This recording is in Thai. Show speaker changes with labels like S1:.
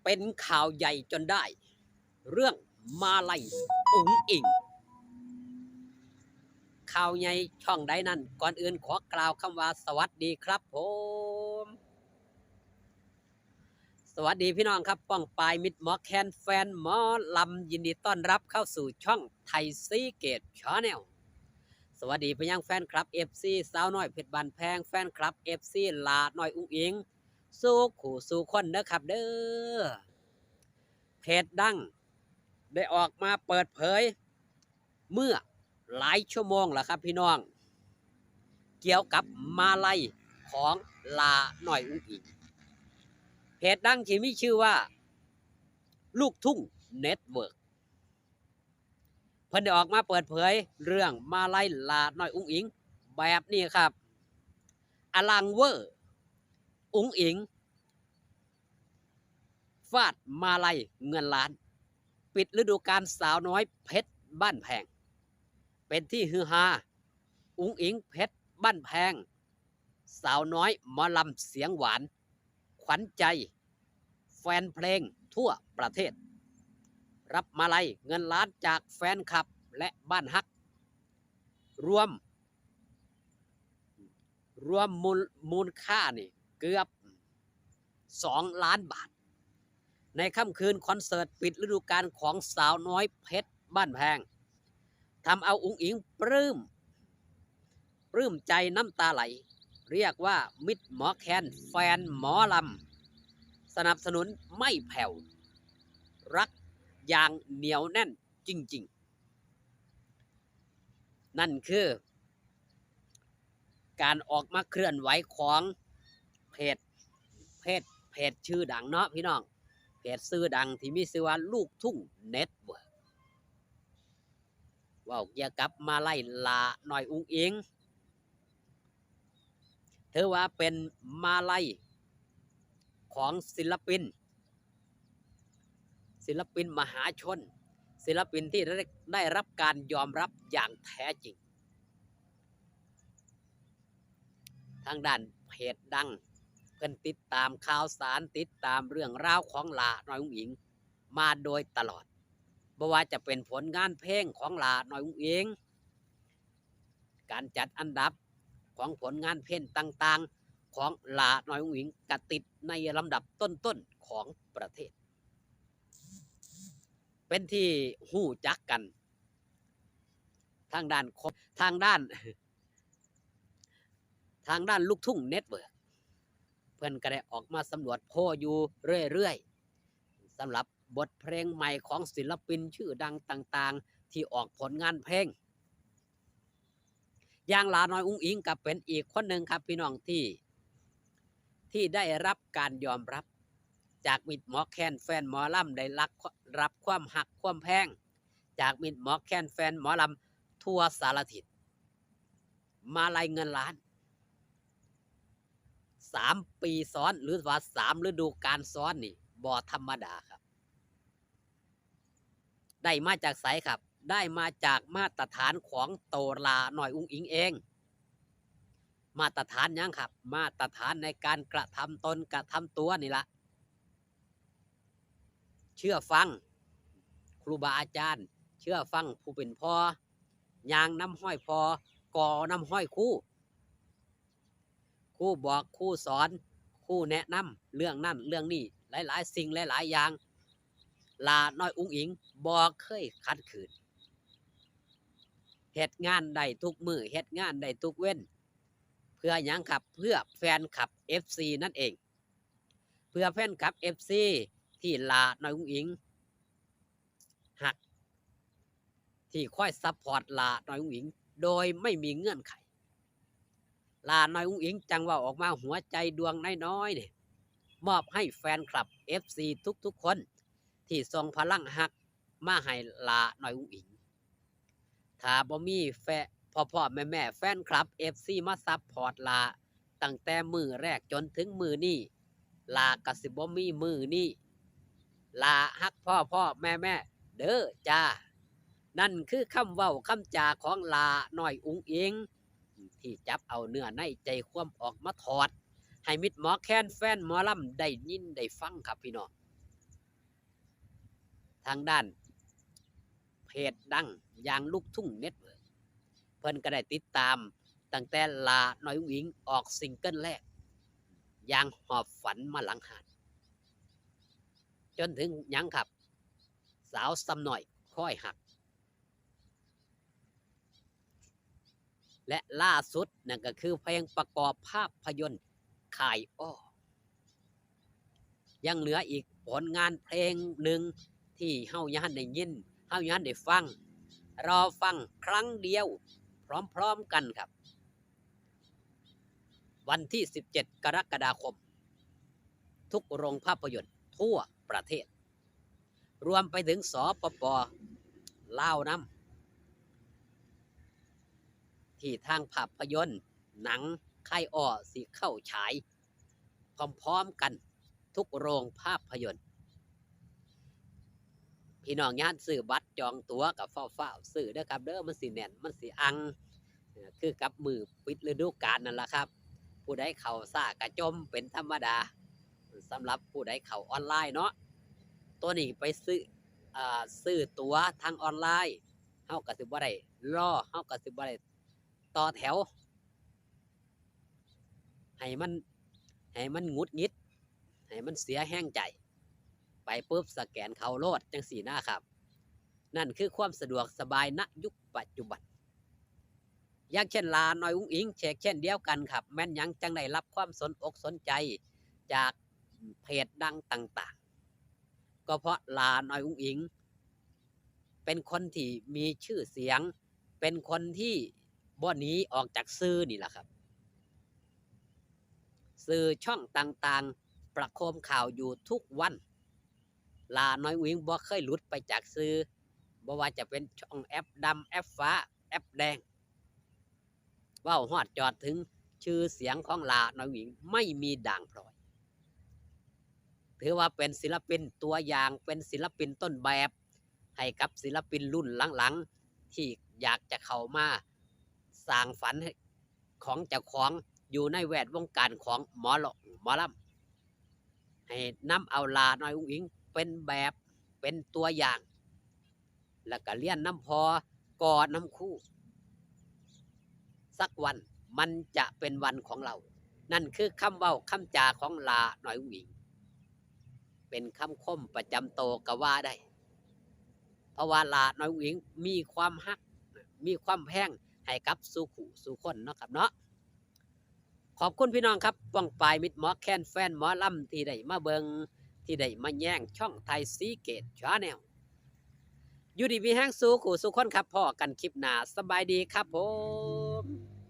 S1: เป็นข่าวใหญ่จนได้เรื่องมาลัยอุ๋งอิงข่าวใหญ่ช่องใดนั้นก่อนอื่นขอกล่าวคำว่าสวัสดีครับผมสวัสดีพี่น้องครับป้องปายมิดหมอแคนแฟนหมอลำยินดีต้อนรับเข้าสู่ช่องไทยซีเกตชาแนลสวัสดีไปยังแฟนคลับ FC สาวน้อยเพชรบานแพงแฟนคลับ FC ลาน้อยอุ้งอิงสู้ขู่สู้คนนะครับเด้อเพจดังได้ออกมาเปิดเผยเมื่อหลายชั่วโมงแล้วครับพี่น้องเกี่ยวกับมาลัยของลาหน่อยอุ้งอิงเพจดังที่มีชื่อว่าลูกทุ่งเน็ตเวิร์กเพิ่นได้ออกมาเปิดเผยเรื่องมาลัยลาหน่อยอุ้งอิงแบบนี้ครับอลังเวอร์อุ้งอิงฟาดมาลัยเงินล้านปิดฤดูกาลสาวน้อยเพชรบ้านแพงเป็นที่ฮือฮาอุ้งอิงเพชรบ้านแพงสาวน้อยหมอลำเสียงหวานขวัญใจแฟนเพลงทั่วประเทศรับมาลัยเงินล้านจากแฟนคลับและบ้านฮักรวมมูลค่านี่เกือบ2 ล้านบาทในค่ำคืนคอนเสิร์ตปิดฤดูกาลของสาวน้อยเพชรบ้านแพงทำเอาอุ้งอิงปลื้มใจน้ำตาไหลเรียกว่ามิตรหมอแคนแฟนหมอลำสนับสนุนไม่แผ่วรักอย่างเหนียวแน่นจริงๆนั่นคือการออกมาเคลื่อนไหวของเพจเพจชื่อดังเนาะพี่น้องเพจชื่อดังที่มีชื่อว่าลูกทุ่งเน็ตเวิร์กว่าเกี่ยวกับมาไล่ลาหน่อยอุ้งอิงถือว่าเป็นมาไล่ของศิลปินมหาชนศิลปินที่ได้รับการยอมรับอย่างแท้จริงทางด้านเพจดังเพิ่นติดตามข่าวสารติดตามเรื่องราวของลาน้อยอุ้งอิงมาโดยตลอดบ่ว่าจะเป็นผลงานเพลงของลาน้อยอุ้งอิงการจัดอันดับของผลงานเพลงต่างๆของลาน้อยอุ้งอิงกติดในลำดับต้นๆของประเทศเป็นที่หู้จักกันทางด้านทางด้านลูกทุ่งเน็ตเวิร์กเพื่อนก็ได้ออกมาสำรวจโพลอยู่เรื่อยๆสำหรับบทเพลงใหม่ของศิลปินชื่อดังต่างๆที่ออกผลงานเพลงอย่างลาน้อยอุ้งอิงกับเป็นอีกคนหนึ่งครับพี่น้องที่ได้รับการยอมรับจากมิตรหมอแคนแฟนหมอลำได้รับความหักความแพงจากมิตรหมอแคนแฟนหมอลำทั่วสารทิศมาลัยเงินล้าน3 ปีซ้อนหรือว่า3 ฤดูกาลซ้อนนี่บ่ธรรมดาครับได้มาจากไสครับได้มาจากมาตรฐานของโตลาหน่อยอุ้งอิงเองมาตรฐานยังครับมาตรฐานในการกระทำตนกระทำตัวนี่ละเชื่อฟังครูบาอาจารย์เชื่อฟังผู้เป็นพ่อยางน้ำห้อยพอกอน้ำห้อยคู่บอกครูสอนครูแนะนำเรื่องนั่นเรื่องนี้หลายๆสิ่งหลายๆอย่างลาน้อยอุ้งอิงบ่เคยขัดขืนเฮ็ดงานได้ทุกมือเฮ็ดงานได้ทุกเว้นเพื่อหยังครับเพื่อแฟนคลับ FC นั่นเองเพื่อแฟนคลับ FC ที่ลาน้อยอุ้งอิงหักที่ค่อยซัพพอร์ตลาน้อยอุ้งอิงโดยไม่มีเงื่อนไขลาน้อยอุ้งอิงจังว่าออกมาหัวใจดวงน้อยๆเนี่ยมอบให้แฟนคลับ FC ทุกๆคนที่ส่งพลังหักมาให้ลาน้อยอุ้งอิงถ้าบ่มีพ่อแม่แฟนคลับ FC มาซัพพอร์ตลาตั้งแต่มือแรกจนถึงมือนี้ลากะสิบ่มีมือนี้ลาฮักพ่อแม่เด้อจ้านั่นคือคำเว้าคำจาของลาน้อยอุ้งอิงที่จับเอาเนื้อในใจความออกมาถอดให้มิตรหมอแคนแฟนหมอลำได้ยินได้ฟังครับพี่น้อง ทางด้านเพจดังอย่างลูกทุ่งเน็ตเวิร์กเพิ่นก็ได้ติดตามตั้งแต่ลาน้อยอุ๋งอิงออกซิงเกิลแรกอย่างหอบฝันมาหลังหาดจนถึงยังครับสาวซ้ำหน่อยค่อยหักและล่าสุดนั่นก็คือเพลงประกอบภาพยนตร์ข่ายอ้อยังเหลืออีกผลงานเพลงหนึ่งที่เฮายังได้ยินเฮายังได้ฟังรอฟังครั้งเดียวพร้อมๆกันครับวันที่17กรกฎาคมทุกโรงภาพยนตร์ทั่วประเทศรวมไปถึงสปป.ลาวน้ำที่ทางภาพยนตร์หนังค่ายอ้อสิเข้าฉายพร้อมๆกันทุกโรงภาพยนตร์พี่น้องญาติซื้อบัตรจองตั๋วกับเฝ้าซื้อเด้อครับเด้อมันสิแน่นมันสิอังคือกับมือปิดฤดูกาลนั่นแหละครับผู้ใดเข้าซ่ากระจมเป็นธรรมดาสำหรับผู้ใดเข้าออนไลน์เนาะตัวนี้ไปซื้อตั๋วทางออนไลน์เฮาก็สิบ่ได้รอเฮาก็สิบ่ได้ต่อแถวให้มันหงุดหงิดให้มันเสียแห้งใจไปปุ๊บสแกนเข้าโลดจังสี่นะครับนั่นคือความสะดวกสบายณยุคปัจจุบันอย่างเช่นลาน้อยอุ๋งอิงเชกเช่นเดียวกันครับแม่นยังจังได้รับความสนอกสนใจจากเพจดังต่างๆก็เพราะลาน้อยอุ๋งอิงเป็นคนที่มีชื่อเสียงเป็นคนที่บ่หนีออกจากสื่อนี่แหละครับสื่อช่องต่างๆประโคมข่าวอยู่ทุกวันลาน้อยอุ๋งอิงบ่เคยหลุดไปจากสื่อบ่ว่าจะเป็นช่องแอปดำแอปฟ้าแอปแดงเว้าฮอดจอดถึงชื่อเสียงของลาน้อยอุ๋งอิงไม่มีด่างพร้อยถือว่าเป็นศิลปินตัวอย่างเป็นศิลปินต้นแบบให้กับศิลปินรุ่นหลังๆที่อยากจะเข้ามาสร้างฝันของเจ้าของอยู่ในแวดวงการของหมอลำให้นำเอาลาน้อยอุ๋งอิงเป็นแบบเป็นตัวอย่างแล้วก็เลี้ยนน้ำพอกอน้ำคู่สักวันมันจะเป็นวันของเรานั่นคือคำเว้าคำจาของลาน้อยอุ๋งอิงเป็นคำคมประจำโตก็ว่าได้เพราะว่าลาน้อยอุ๋งอิงมีความฮักมีความแพงให้กับสู่คนเนาะครับเนาะขอบคุณพี่น้องครับป้องปลายมิตรหมอแคนแฟนหมอลำที่ได้มาเบิงที่ได้มาแย่งช่องไทยซีเกตชาแนลอยู่ดีมีแห้งสู่คนครับพ่อกันคลิปหน้าสบายดีครับผม